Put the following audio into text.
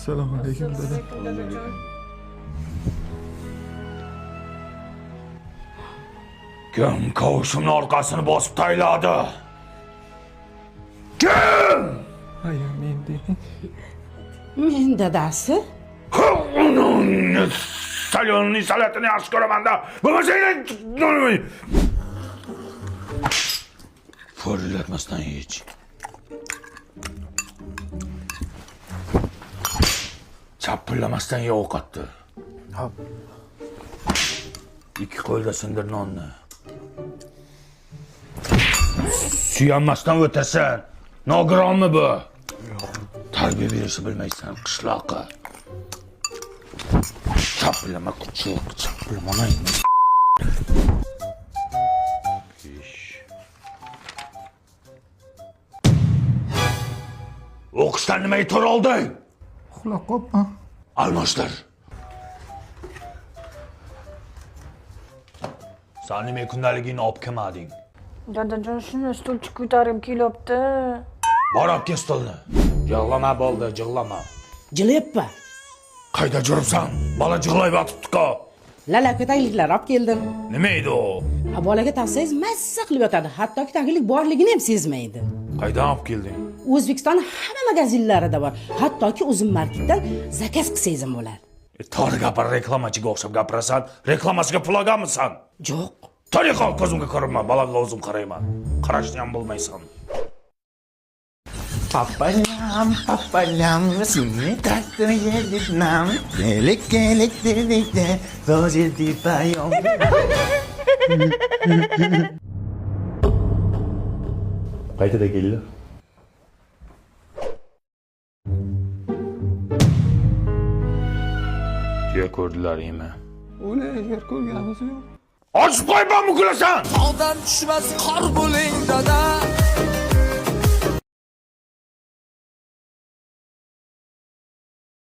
Assalomu alaykum dada. dadajon. Kim kavushimni orqasini bosib tayladi? Kim? Aya men deng. Men dadasi. Salonni salatini yaxshi ko'raman-da. Bo'lmasang, forillatmasdan hech. Chapillamasdan ye ovqatni. Hop. Ikki qo'lda sindir nonni. Suyanmasdan o'tasan. Nogironmi bu? Tarbiya berishni bilmaysan, qishloqqa. Chapillama kuchuk, chapillamay. O'qishdan nimaga to'r olding? Uxlab qopman. Almashtir. Sen nima kundaligini olib kelmading? Dadajon, shuni stulchi ko'tarib kelibdi. Bor olib kel stolni. Yig'lama bo'ldi, jig'lama. Jilyapman. Qayda juribsan? Bola jig'layib yotibdi-ku. Lala ko'tayliklar olib keldim. Nima edi u? Bolaga taqsangiz mazza qilib yotadi. Hattoki taglik borligini ham sezmaydi. Qaydan olib kelding? O'zbekiston hamma magazinlarida bor. Hattoki o'zim marketdan zakaz qilsangiz ham bo'ladi. To'g'ri gapir, reklamachiga o'xshab gapirasan. Reklamasiga pul olganmisan? Yo'q. Tariqa ko'zimga ko'rinma, bolaga o'zim qarayman. Qarashni ham bilmaysan. Papalям, возьми как-то едет нам. Келек, розетки поем. Qaytada keldi? Tuya ko'rdilaringmi? Uni agar ko'rganimiz yo'q. Ochib qo'yma, muklasan! Tog'dan tushmas qor bo'ling dada.